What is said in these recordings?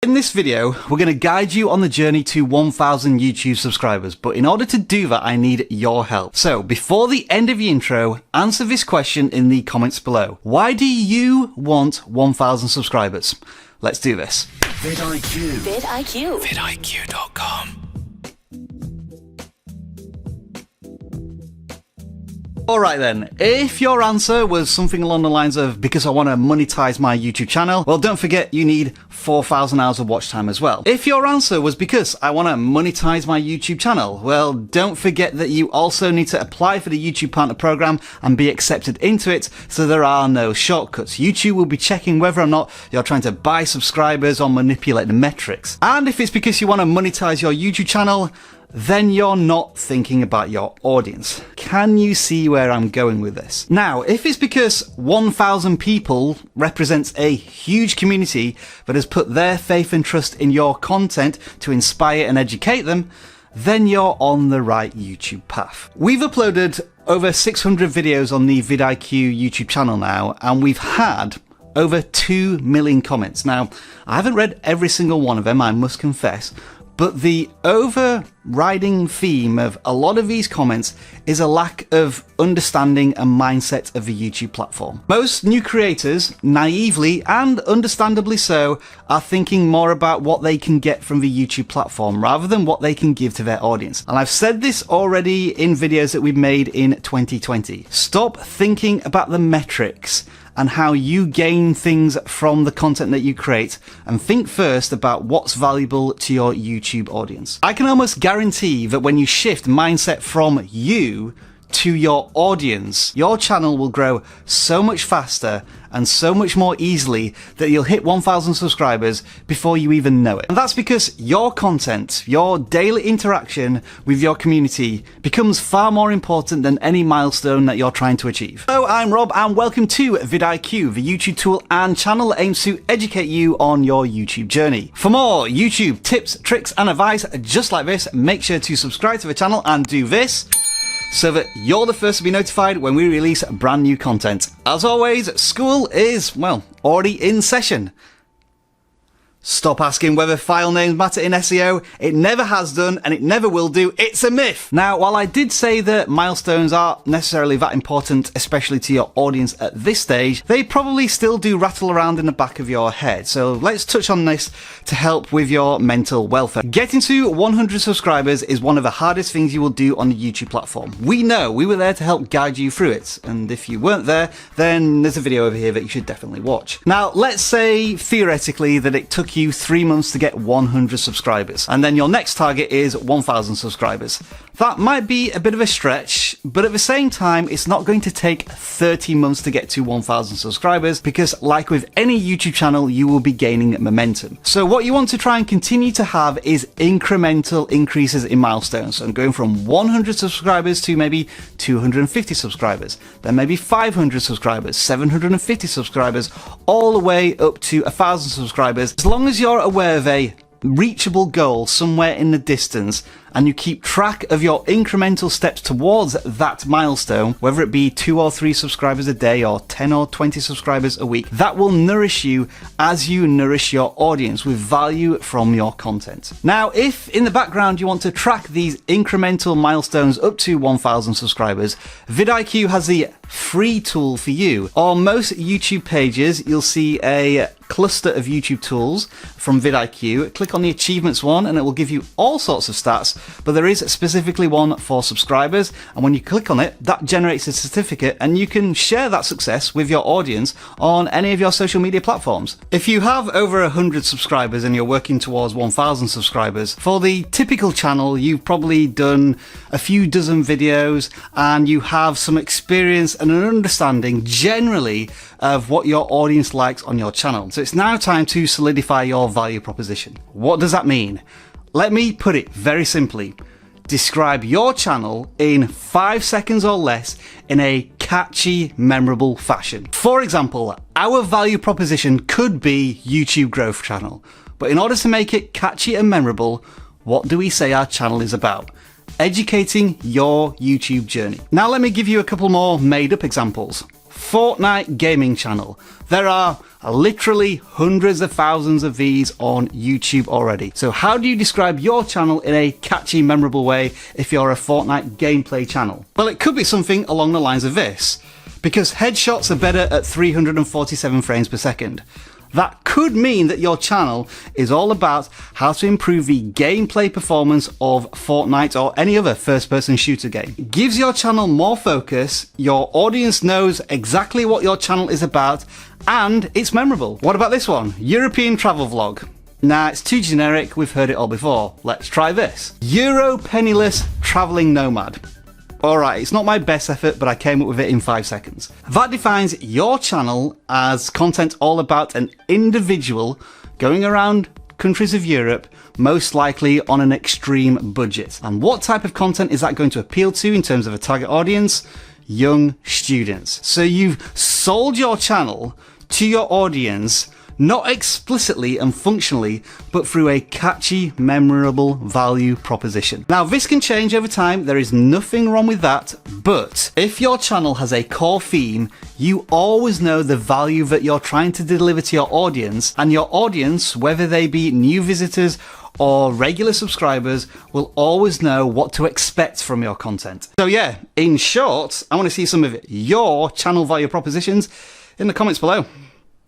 In this video, we're going to guide you on the journey to 1,000 YouTube subscribers, but in order to do that, I need your help. So before the end of the intro, answer this question in the comments below. Why do you want 1,000 subscribers? Let's do this. vidiq. vidiq. vidiq.com. Alright then, if your answer was something along the lines of because I want to monetize my YouTube channel, well don't forget you need 4,000 hours of watch time as well. If your answer was because I want to monetize my YouTube channel, well don't forget that you also need to apply for the YouTube Partner Program and be accepted into it, so there are no shortcuts. YouTube will be checking whether or not you're trying to buy subscribers or manipulate the metrics. And if it's because you want to monetize your YouTube channel, then you're not thinking about your audience. Can you see where I'm going with this? Now, if it's because 1,000 people represents a huge community that has put their faith and trust in your content to inspire and educate them, then you're on the right YouTube path. We've uploaded over 600 videos on the vidiq YouTube channel now, and we've had over 2 million comments. Now, I haven't read every single one of them, I must confess, but the overriding theme of a lot of these comments is a lack of understanding and mindset of the YouTube platform. Most new creators, naively and understandably so, are thinking more about what they can get from the YouTube platform rather than what they can give to their audience. And I've said this already in videos that we've made in 2020. Stop thinking about the metrics and how you gain things from the content that you create, and think first about what's valuable to your YouTube audience. I can almost guarantee that when you shift mindset from you to your audience, your channel will grow so much faster and so much more easily that you'll hit 1,000 subscribers before you even know it. And that's because your content, your daily interaction with your community becomes far more important than any milestone that you're trying to achieve. Hello, I'm Rob and welcome to vidiq, the YouTube tool and channel that aims to educate you on your YouTube journey. For more YouTube tips, tricks and advice just like this, make sure to subscribe to the channel and do this, so that you're the first to be notified when we release brand new content. As always, school is, well, already in session. Stop asking whether file names matter in SEO. It never has done and it never will do. It's a myth. Now, while I did say that milestones aren't necessarily that important, especially to your audience at this stage, they probably still do rattle around in the back of your head. So let's touch on this to help with your mental welfare. Getting to 100 subscribers is one of the hardest things you will do on the YouTube platform. We know, we were there to help guide you through it. And if you weren't there, then there's a video over here that you should definitely watch. Now, let's say theoretically that it took you 3 months to get 100 subscribers, and then your next target is 1,000 subscribers. That might be a bit of a stretch, but at the same time, it's not going to take 30 months to get to 1,000 subscribers, because like with any YouTube channel, you will be gaining momentum. So what you want to try and continue to have is incremental increases in milestones. So going from 100 subscribers to maybe 250 subscribers, then maybe 500 subscribers, 750 subscribers, all the way up to 1,000 subscribers. As long as you're aware of a reachable goal somewhere in the distance and you keep track of your incremental steps towards that milestone, whether it be 2 or 3 subscribers a day or 10 or 20 subscribers a week, that will nourish you as you nourish your audience with value from your content. Now, if in the background you want to track these incremental milestones up to 1,000 subscribers, vidiq has the free tool for you. On most YouTube pages, you'll see a cluster of YouTube tools from vidiq. Click on the achievements one and it will give you all sorts of stats, but there is specifically one for subscribers, and when you click on it, that generates a certificate and you can share that success with your audience on any of your social media platforms. If you have over 100 subscribers and you're working towards 1,000 subscribers, for the typical channel, you've probably done a few dozen videos and you have some experience and an understanding generally of what your audience likes on your channel. So it's now time to solidify your value proposition. What does that mean? Let me put it very simply. Describe your channel in 5 seconds or less in a catchy, memorable fashion. For example, our value proposition could be YouTube Growth Channel, but in order to make it catchy and memorable, what do we say our channel is about? Educating your YouTube journey. Now let me give you a couple more made up examples. Fortnite gaming channel. There are literally hundreds of thousands of these on YouTube already. So how do you describe your channel in a catchy, memorable way if you're a Fortnite gameplay channel? Well, it could be something along the lines of this. Because headshots are better at 347 frames per second. That could mean that your channel is all about how to improve the gameplay performance of Fortnite or any other first-person shooter game. It gives your channel more focus, your audience knows exactly what your channel is about, and it's memorable. What about this one? European travel vlog. Nah, it's too generic, we've heard it all before. Let's try this. Euro penniless travelling nomad. Alright, it's not my best effort, but I came up with it in 5 seconds. That defines your channel as content all about an individual going around countries of Europe, most likely on an extreme budget. And what type of content is that going to appeal to in terms of a target audience? Young students. So you've sold your channel to your audience, not explicitly and functionally, but through a catchy, memorable value proposition. Now, this can change over time. There is nothing wrong with that. But if your channel has a core theme, you always know the value that you're trying to deliver to your audience, and your audience, whether they be new visitors or regular subscribers, will always know what to expect from your content. So yeah, in short, I want to see some of your channel value propositions in the comments below.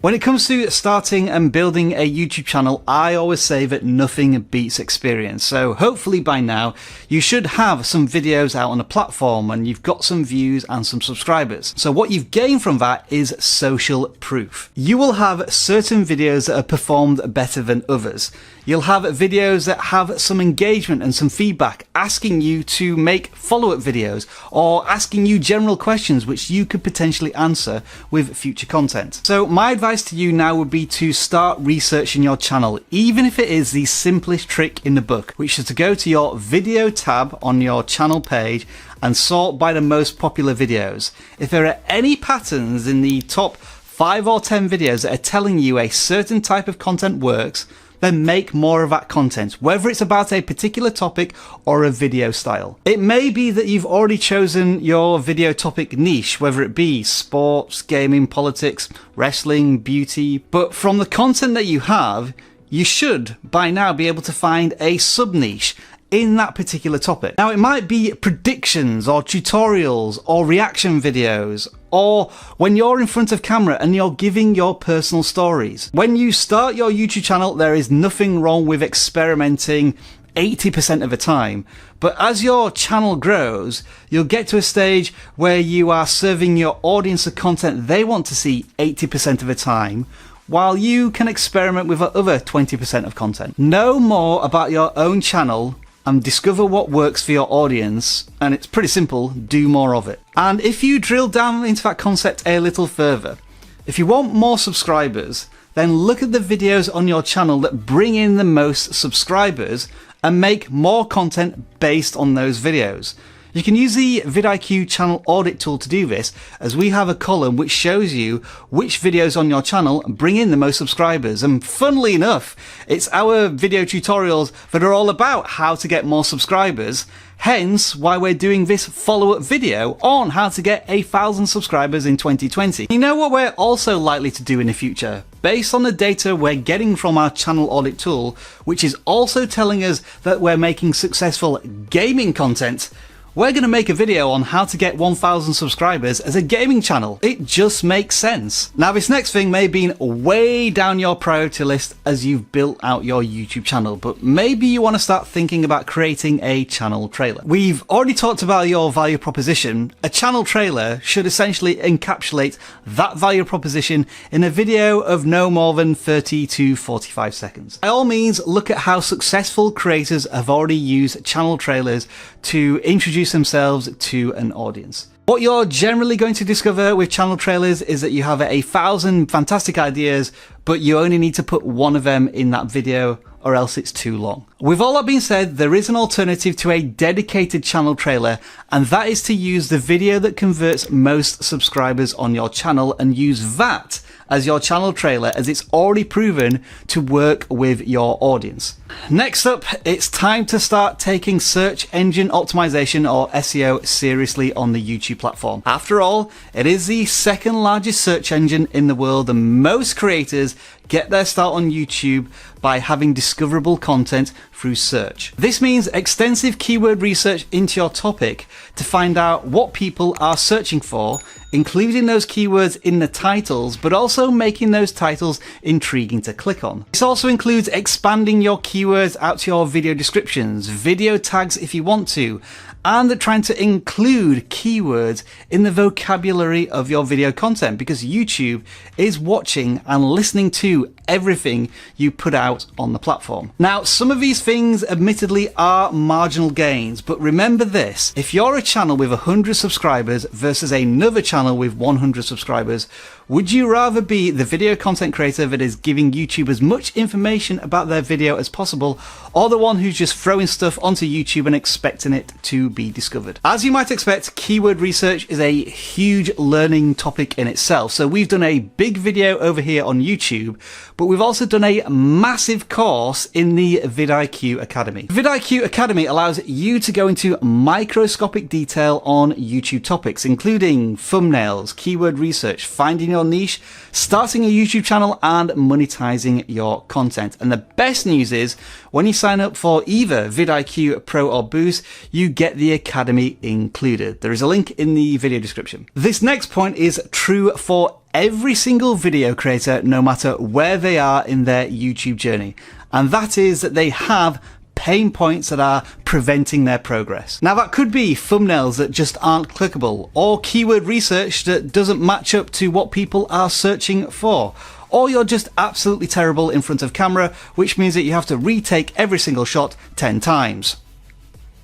When it comes to starting and building a YouTube channel, I always say that nothing beats experience. So hopefully by now, you should have some videos out on a platform and you've got some views and some subscribers. So what you've gained from that is social proof. You will have certain videos that are performed better than others. You'll have videos that have some engagement and some feedback, asking you to make follow-up videos or asking you general questions which you could potentially answer with future content. So my advice to you now would be to start researching your channel, even if it is the simplest trick in the book, which is to go to your video tab on your channel page and sort by the most popular videos. If there are any patterns in the top 5 or 10 videos that are telling you a certain type of content works, then make more of that content, whether it's about a particular topic or a video style. It may be that you've already chosen your video topic niche, whether it be sports, gaming, politics, wrestling, beauty, but from the content that you have, you should by now be able to find a sub-niche in that particular topic. Now, it might be predictions or tutorials or reaction videos, or when you're in front of camera and you're giving your personal stories. When you start your YouTube channel, there is nothing wrong with experimenting 80% of the time. But as your channel grows, you'll get to a stage where you are serving your audience the content they want to see 80% of the time, while you can experiment with the other 20% of content. Know more about your own channel and discover what works for your audience, and it's pretty simple, do more of it. And if you drill down into that concept a little further, if you want more subscribers, then look at the videos on your channel that bring in the most subscribers and make more content based on those videos. You can use the vidiq channel audit tool to do this, as we have a column which shows you which videos on your channel bring in the most subscribers. And funnily enough, it's our video tutorials that are all about how to get more subscribers, hence why we're doing this follow-up video on how to get 1,000 subscribers in 2020. You know what we're also likely to do in the future? Based on the data we're getting from our channel audit tool, which is also telling us that we're making successful gaming content, we're going to make a video on how to get 1,000 subscribers as a gaming channel. It just makes sense. Now, this next thing may be way down your priority list as you've built out your YouTube channel, but maybe you want to start thinking about creating a channel trailer. We've already talked about your value proposition. A channel trailer should essentially encapsulate that value proposition in a video of no more than 30 to 45 seconds. By all means, look at how successful creators have already used channel trailers to introduce themselves to an audience. What you're generally going to discover with channel trailers is that you have 1,000 fantastic ideas, but you only need to put one of them in that video, or else it's too long. With all that being said, there is an alternative to a dedicated channel trailer, and that is to use the video that converts most subscribers on your channel and use that as your channel trailer, as it's already proven to work with your audience. Next up, it's time to start taking search engine optimization or SEO seriously on the YouTube platform. After all, it is the second largest search engine in the world, and most creators get their start on YouTube by having discoverable content through search. This means extensive keyword research into your topic to find out what people are searching for, including those keywords in the titles, but also making those titles intriguing to click on. This also includes expanding your keywords out to your video descriptions, video tags if you want to, and trying to include keywords in the vocabulary of your video content, because YouTube is watching and listening to everything you put out on the platform. Now, some of these things admittedly are marginal gains, but remember this: if you're a channel with 100 subscribers versus another channel with 100 subscribers, would you rather be the video content creator that is giving YouTube as much information about their video as possible, or the one who's just throwing stuff onto YouTube and expecting it to be discovered? As you might expect, keyword research is a huge learning topic in itself. So we've done a big video over here on YouTube, but we've also done a massive course in the vidiq Academy. vidiq Academy allows you to go into microscopic detail on YouTube topics, including thumbnails, keyword research, finding your niche, starting a YouTube channel, and monetizing your content. And the best news is, when you sign up for either vidiq Pro or Boost, you get the Academy included. There is a link in the video description. This next point is true for every single video creator, no matter where they are in their YouTube journey, and that is that they have pain points that are preventing their progress. Now, that could be thumbnails that just aren't clickable, or keyword research that doesn't match up to what people are searching for, or you're just absolutely terrible in front of camera, which means that you have to retake every single shot 10 times.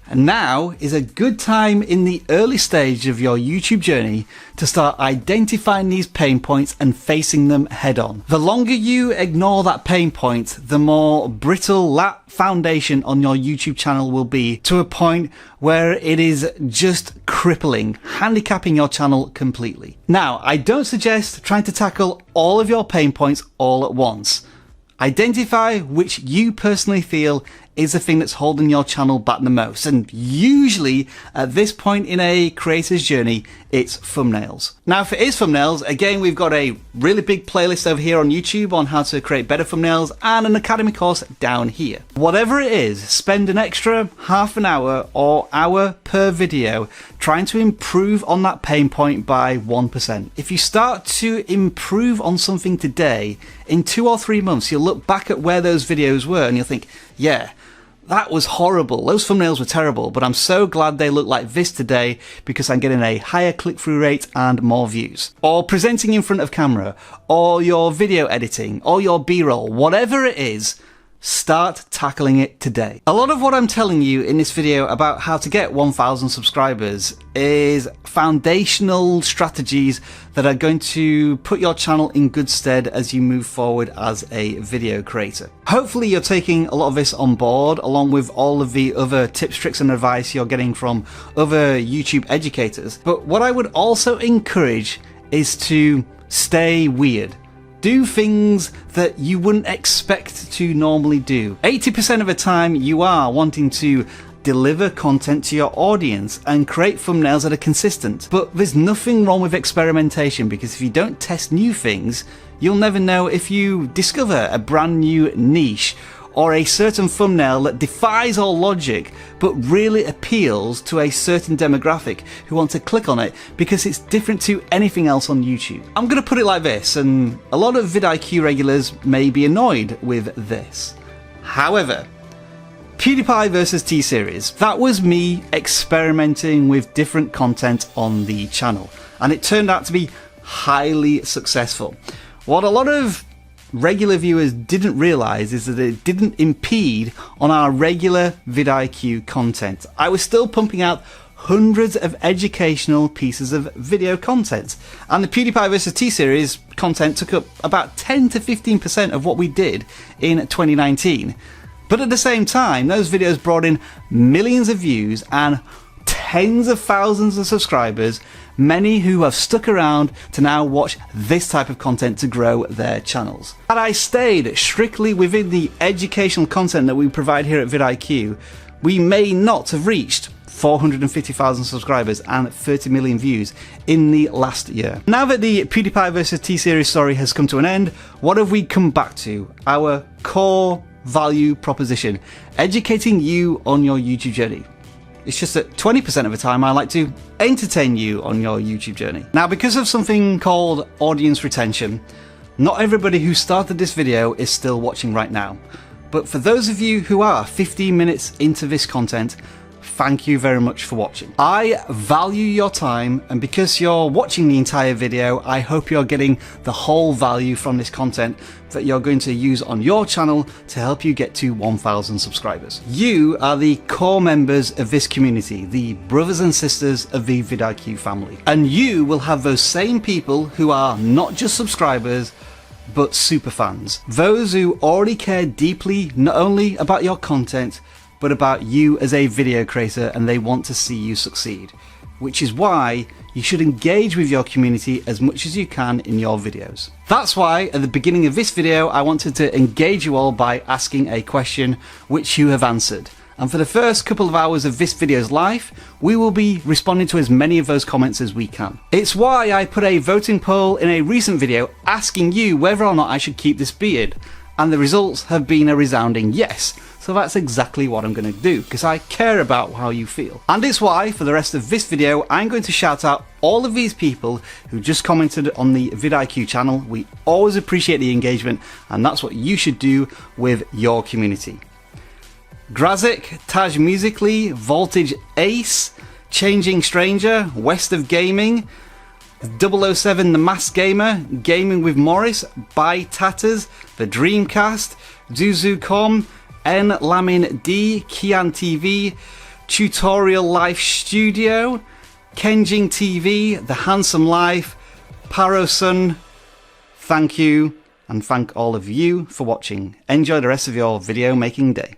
And now is a good time in the early stage of your YouTube journey to start identifying these pain points and facing them head on. The longer you ignore that pain point, the more brittle that foundation on your YouTube channel will be, to a point where it is just crippling, handicapping your channel completely. Now, I don't suggest trying to tackle all of your pain points all at once. Identify which you personally feel is the thing that's holding your channel back the most, and usually at this point in a creator's journey, it's thumbnails. Now, if it is thumbnails, again, we've got a really big playlist over here on YouTube on how to create better thumbnails, and an Academy course down here. Whatever it is, spend an extra half an hour or hour per video trying to improve on that pain point by 1%. If you start to improve on something today, in 2 or 3 months, you'll look back at where those videos were and you'll think, yeah, that was horrible. Those thumbnails were terrible, but I'm so glad they look like this today because I'm getting a higher click-through rate and more views. Or presenting in front of camera, or your video editing, or your B-roll, whatever it is, start tackling it today. A lot of what I'm telling you in this video about how to get 1,000 subscribers is foundational strategies that are going to put your channel in good stead as you move forward as a video creator. Hopefully you're taking a lot of this on board, along with all of the other tips, tricks and advice you're getting from other YouTube educators. But what I would also encourage is to stay weird. Do things that you wouldn't expect to normally do. 80% of the time you are wanting to deliver content to your audience and create thumbnails that are consistent. But there's nothing wrong with experimentation, because if you don't test new things, you'll never know if you discover a brand new niche or a certain thumbnail that defies all logic but really appeals to a certain demographic who want to click on it because it's different to anything else on YouTube. I'm going to put it like this, and a lot of vidiq regulars may be annoyed with this. However, PewDiePie versus T-Series, that was me experimenting with different content on the channel, and it turned out to be highly successful. What a lot of regular viewers didn't realize is that it didn't impede on our regular vidiq content. I was still pumping out hundreds of educational pieces of video content, and the PewDiePie vs T-Series content took up about 10 to 15% of what we did in 2019. But at the same time, those videos brought in millions of views and tens of thousands of subscribers, many who have stuck around to now watch this type of content to grow their channels. Had I stayed strictly within the educational content that we provide here at vidiq, we may not have reached 450,000 subscribers and 30 million views in the last year. Now that the PewDiePie vs T-Series story has come to an end, what have we come back to? Our core value proposition, educating you on your YouTube journey. It's just that 20% of the time I like to entertain you on your YouTube journey. Now, because of something called audience retention, not everybody who started this video is still watching right now. But for those of you who are 15 minutes into this content, thank you very much for watching. I value your time, and because you're watching the entire video, I hope you're getting the whole value from this content that you're going to use on your channel to help you get to 1,000 subscribers. You are the core members of this community, the brothers and sisters of the vidiq family. And you will have those same people who are not just subscribers, but super fans. Those who already care deeply not only about your content, but about you as a video creator, and they want to see you succeed. Which is why you should engage with your community as much as you can in your videos. That's why at the beginning of this video I wanted to engage you all by asking a question which you have answered. And for the first couple of hours of this video's life, we will be responding to as many of those comments as we can. It's why I put a voting poll in a recent video asking you whether or not I should keep this beard. And the results have been a resounding yes. So that's exactly what I'm going to do, because I care about how you feel. And it's why, for the rest of this video, I'm going to shout out all of these people who just commented on the vidiq channel. We always appreciate the engagement, and that's what you should do with your community. Grazik, Taj Musically, Voltage Ace, Changing Stranger, West of Gaming, 007 The Masked Gamer, Gaming with Morris, By Tatters, The Dreamcast, Zuzu.com, N Lamin D, Kian TV, Tutorial Life Studio, Kenjing TV, The Handsome Life, Parosun. Thank you, and thank all of you for watching. Enjoy the rest of your video making day.